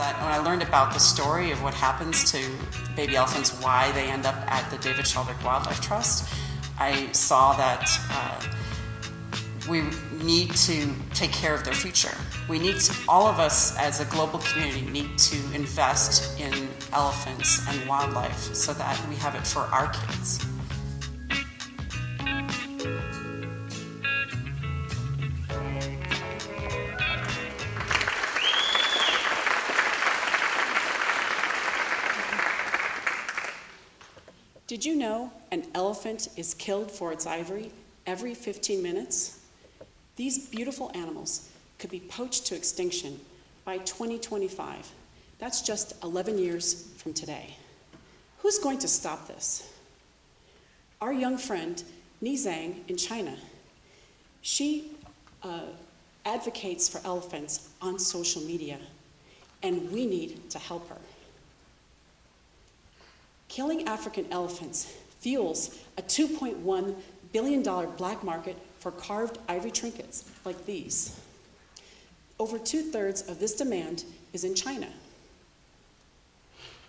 that when I learned about the story of what happens to baby elephants, why they end up at the David Sheldrick Wildlife Trust, I saw that we need to take care of their future. We need to, all of us as a global community need to invest in elephants and wildlife so that we have it for our kids. Did you know an elephant is killed for its ivory every 15 minutes? These beautiful animals could be poached to extinction by 2025. That's just 11 years from today. Who's going to stop this? Our young friend, Ni Zhang in China, she advocates for elephants on social media, and we need to help her. Killing African elephants fuels a $2.1 billion black market for carved ivory trinkets like these. Over 2/3 of this demand is in China.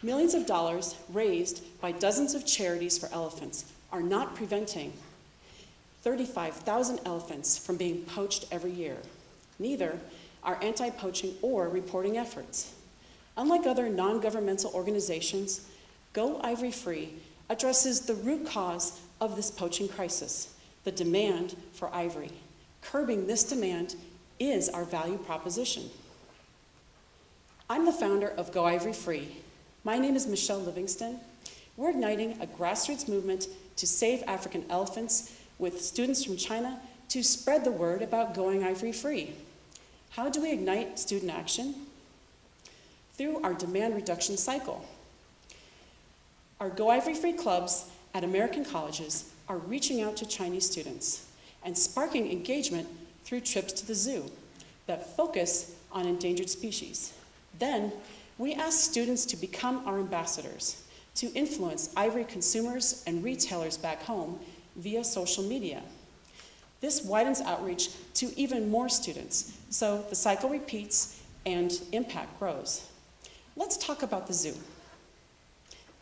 Millions of dollars raised by dozens of charities for elephants are not preventing 35,000 elephants from being poached every year. Neither are anti-poaching or reporting efforts. Unlike other non-governmental organizations, Go Ivory Free addresses the root cause of this poaching crisis, the demand for ivory. Curbing this demand is our value proposition. I'm the founder of Go Ivory Free. My name is Michelle Livingston. We're igniting a grassroots movement to save African elephants with students from China to spread the word about going ivory free. How do we ignite student action? Through our demand reduction cycle. Our Go Ivory Free clubs at American colleges are reaching out to Chinese students and sparking engagement through trips to the zoo that focus on endangered species. Then, we ask students to become our ambassadors, to influence ivory consumers and retailers back home via social media. This widens outreach to even more students, so the cycle repeats and impact grows. Let's talk about the zoo.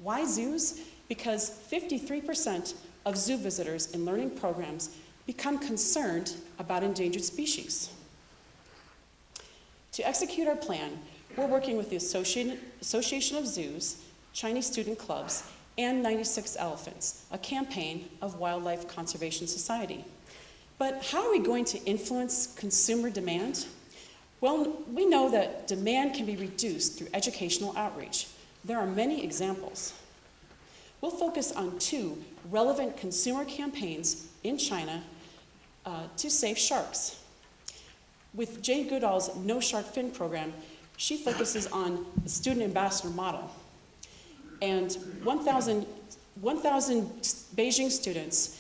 Why zoos? Because 53% of zoo visitors in learning programs become concerned about endangered species. To execute our plan, we're working with the Association of Zoos, Chinese Student Clubs, and 96 Elephants, a campaign of Wildlife Conservation Society. But how are we going to influence consumer demand? Well, we know that demand can be reduced through educational outreach. There are many examples. We'll focus on 2 relevant consumer campaigns in China to save sharks. With Jane Goodall's No Shark Fin program, she focuses on the student ambassador model. And 1,000 Beijing students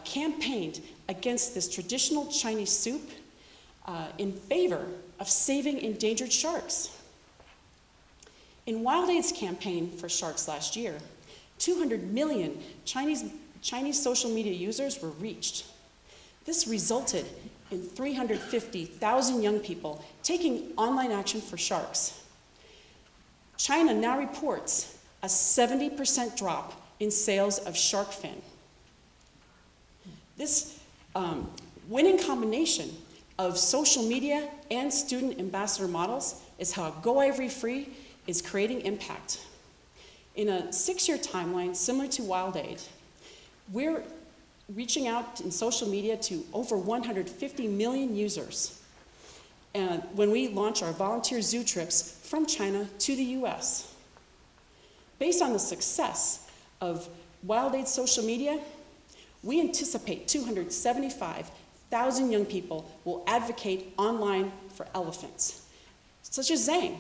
campaigned against this traditional Chinese soup in favor of saving endangered sharks. In WildAid's campaign for sharks last year, 200 million Chinese social media users were reached. This resulted in 350,000 young people taking online action for sharks. China now reports a 70% drop in sales of shark fin. This winning combination of social media and student ambassador models is how Go Ivory Free is creating impact. In a 6-year timeline similar to WildAid, we're reaching out in social media to over 150 million users and when we launch our volunteer zoo trips from China to the US. Based on the success of WildAid social media, we anticipate 275,000 young people will advocate online for elephants, such as Zhang.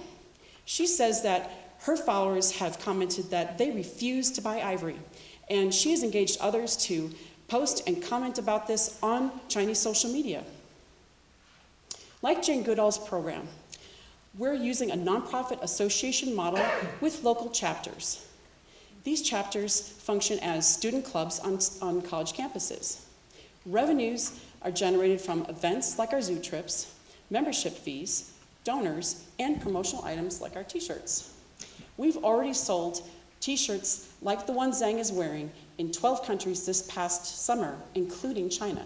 She says that her followers have commented that they refuse to buy ivory, and she has engaged others to post and comment about this on Chinese social media. Like Jane Goodall's program, we're using a nonprofit association model with local chapters. These chapters function as student clubs on college campuses. Revenues are generated from events like our zoo trips, membership fees, donors, and promotional items like our t-shirts. We've already sold t-shirts like the one Zhang is wearing in 12 countries this past summer, including China.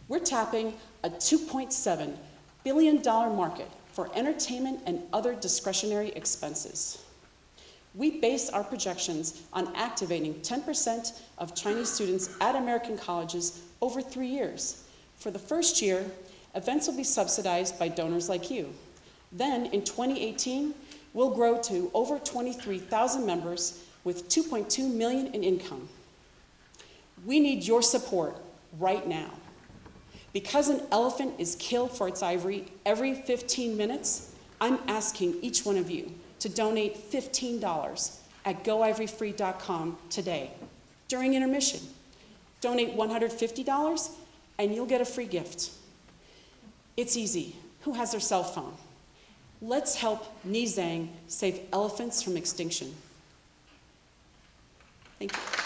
We're tapping a $2.7 billion market for entertainment and other discretionary expenses. We base our projections on activating 10% of Chinese students at American colleges over 3 years. For the first year, events will be subsidized by donors like you. Then, in 2018, we'll grow to over 23,000 members with 2.2 million in income. We need your support right now. Because an elephant is killed for its ivory every 15 minutes, I'm asking each one of you to donate $15 at goivoryfree.com today during intermission. Donate $150 and you'll get a free gift. It's easy. Who has their cell phone? Let's help Ni Zhang save elephants from extinction. Thank you.